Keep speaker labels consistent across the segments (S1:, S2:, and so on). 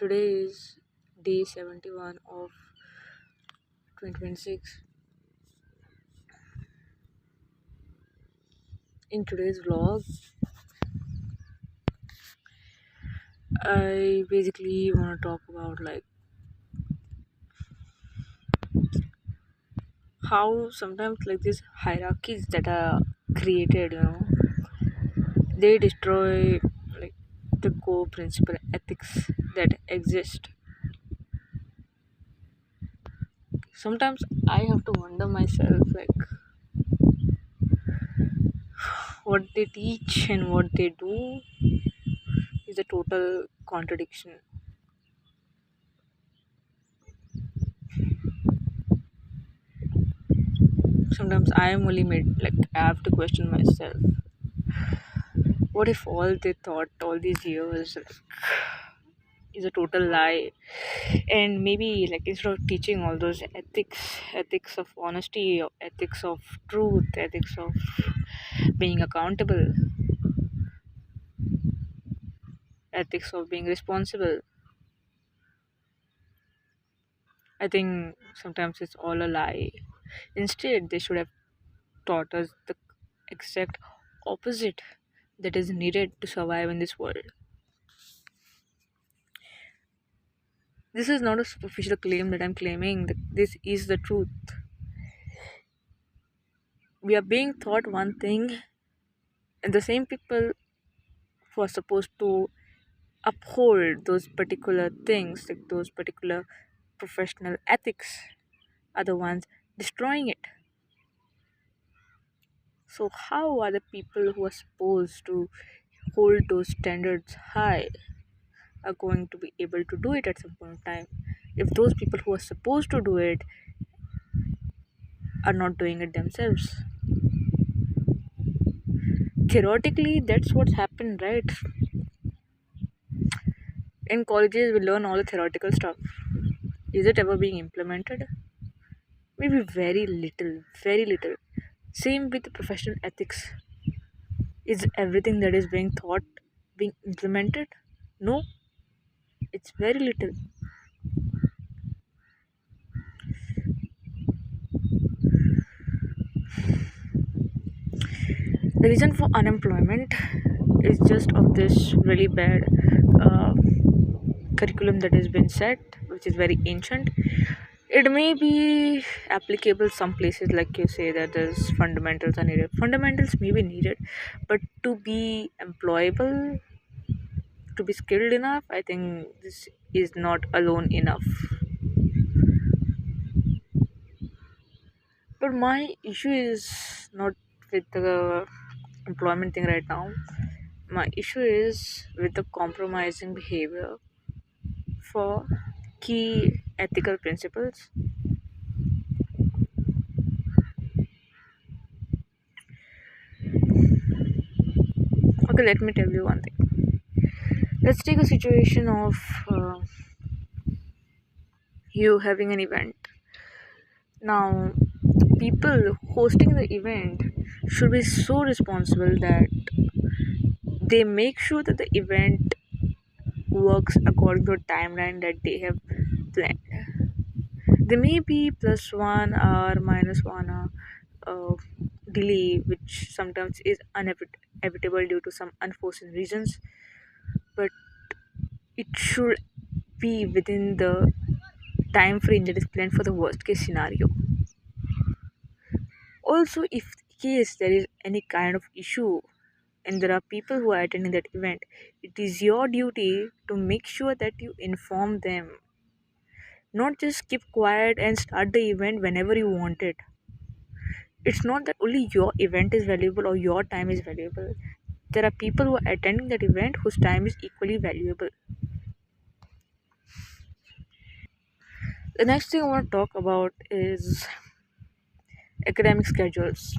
S1: Today is day 71 of 2026. In today's vlog, I basically want to talk about like how sometimes like these hierarchies that are created, they destroy like the core principle ethics that exist. Sometimes I have to wonder myself like what they teach and what they do is a total contradiction. Sometimes I am only made like I have to question myself. What if all they thought all these years is a total lie? And maybe like instead of teaching all those ethics of honesty, or ethics of truth, ethics of being accountable, ethics of being responsible, I think sometimes it's all a lie. Instead, they should have taught us the exact opposite that is needed to survive in this world. This is not a superficial claim that I'm claiming, that this is the truth. We are being taught one thing, and the same people who are supposed to uphold those particular things, like those particular professional ethics, are the ones destroying it. So, how are the people who are supposed to hold those standards high are going to be able to do it at some point of time if those people who are supposed to do it are not doing it themselves? Theoretically, that's what's happened, right? In colleges, we learn all the theoretical stuff. Is it ever being implemented? Maybe very little, very little. Same with the professional ethics. Is everything that is being taught being implemented? No, it's very little. The reason for unemployment is just of this really bad uh, curriculum that has been set, which is very ancient. It may be applicable some places, like you say that there's fundamentals are needed. Fundamentals may be needed, but to be employable, to be skilled enough, I think this is not alone enough. But my issue is not with the employment thing right now. My issue is with the compromising behavior for key ethical principles. Okay, let me tell you one thing. Let's take a situation of uh, you having an event. Now, the people hosting the event should be so responsible that they make sure that the event works according to a timeline that they have planned. There may be plus 1 hour, minus 1 hour delay, which sometimes is inevitable due to some unforeseen reasons, but it should be within the time frame that is planned for the worst case scenario. Also, if in case there is any kind of issue and there are people who are attending that event, it is your duty to make sure that you inform them, not just keep quiet and start the event whenever you want it. It's not that only your event is valuable or your time is valuable. There are people who are attending that event whose time is equally valuable. The next thing I want to talk about is academic schedules.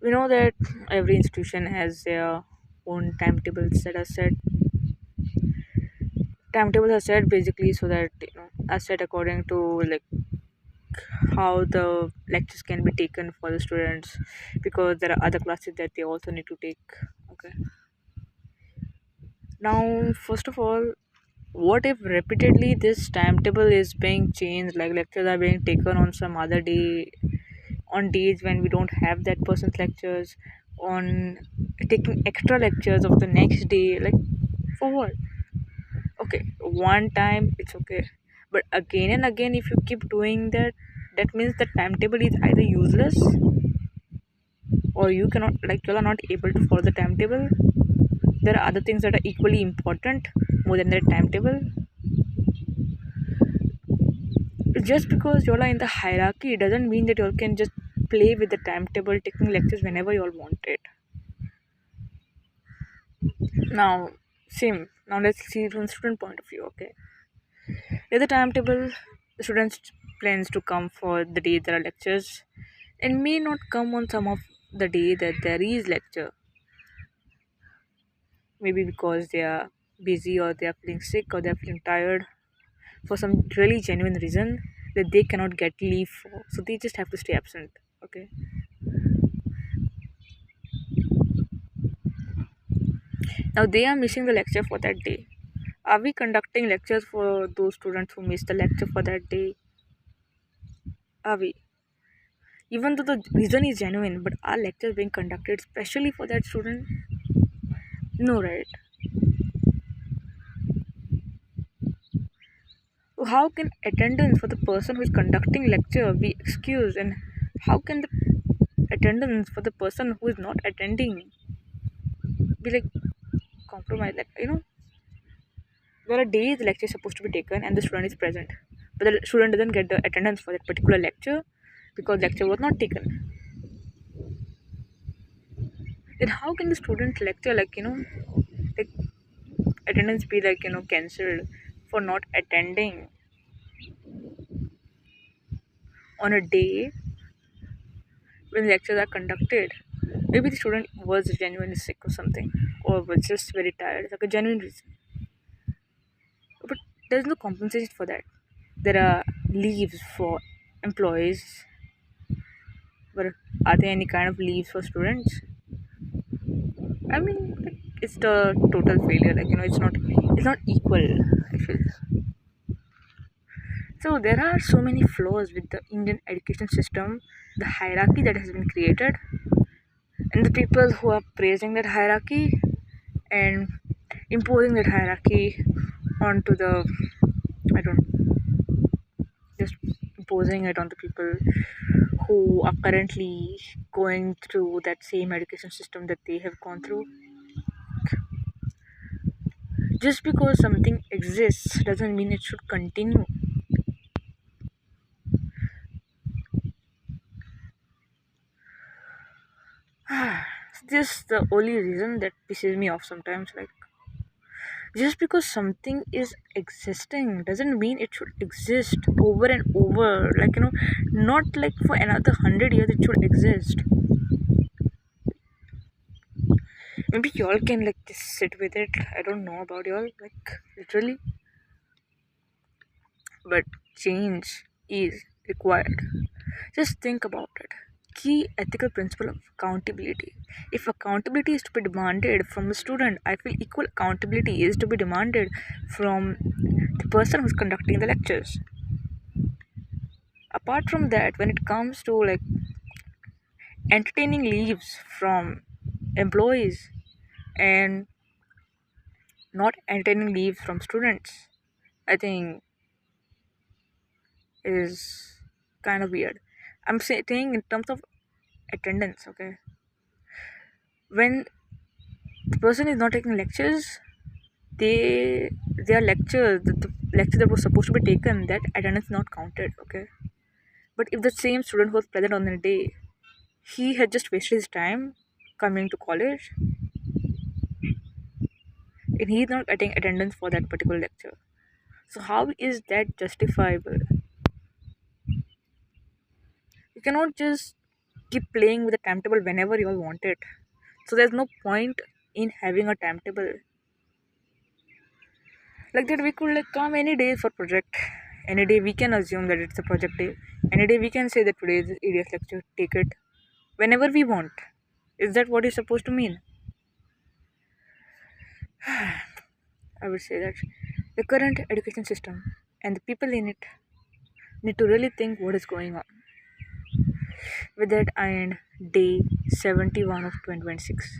S1: We know that every institution has their own timetables that are set. Timetables are set basically so that are set according to like how the lectures can be taken for the students, because there are other classes that they also need to take. Okay. Now, first of all, what if repeatedly this timetable is being changed, like lectures are being taken on some other day, on days when we don't have that person's lectures, on taking extra lectures of the next day, like for what? Okay, one time it's okay, but again and again if you keep doing that, that means the timetable is either useless, or you cannot, like you are not able to follow the timetable. There are other things that are equally important more than the timetable. Just because you all are in the hierarchy doesn't mean that you all can just play with the timetable, taking lectures whenever you all want it. Now, same. Now let's see from the student point of view. Okay, if the timetable, the students plans to come for the day there are lectures, and may not come on some of the day that there is lecture. Maybe because they are busy, or they are feeling sick, or they are feeling tired, for some really genuine reason that they cannot get leave for. So they just have to stay absent. Okay. Now they are missing the lecture for that day. Are we conducting lectures for those students who missed the lecture for that day? Are we? Even though the reason is genuine, but are lectures being conducted specially for that student? No, right? So how can attendance for the person who is conducting lecture be excused, and how can the attendance for the person who is not attending be like compromised? Like there are days the lecture is supposed to be taken and the student is present, but the student doesn't get the attendance for that particular lecture because lecture was not taken. Then how can the student lecture, like attendance be like cancelled for not attending on a day when lectures are conducted? Maybe the student was genuinely sick or something, or was just very tired, like a genuine reason. But there's no compensation for that. There are leaves for employees, but are there any kind of leaves for students? I mean, like, it's the total failure. It's not equal. I feel so. There are so many flaws with the Indian education system, the hierarchy that has been created, and the people who are praising that hierarchy and imposing that hierarchy onto the, I don't, just imposing it on the people who are currently going through that same education system that they have gone through. Just because something exists doesn't mean it should continue. This the only reason that pisses me off sometimes. Like, just because something is existing doesn't mean it should exist over and over. Not like for another 100 years it should exist. Maybe y'all can like just sit with it. I don't know about y'all, like literally, but change is required. Just think about it. Key ethical principle of accountability. If accountability is to be demanded from a student, I feel equal accountability is to be demanded from the person who's conducting the lectures. Apart from that, when it comes to like entertaining leaves from employees and not entertaining leaves from students, I think is kind of weird. I'm saying in terms of attendance, okay? When the person is not taking lectures, they their lecture, the lecture that was supposed to be taken, that attendance not counted, okay? But if the same student was present on the day, he had just wasted his time coming to college, and he's not getting attendance for that particular lecture. So how is that justifiable? You cannot just keep playing with the timetable whenever you all want it. So there's no point in having a timetable like that. We could like come any day for project. Any day we can assume that it's a project day. Any day we can say that today is EDS lecture. Take it whenever we want. Is that what it's supposed to mean? I would say that. The current education system and the people in it need to really think what is going on. With that, I end day 71 of 2026.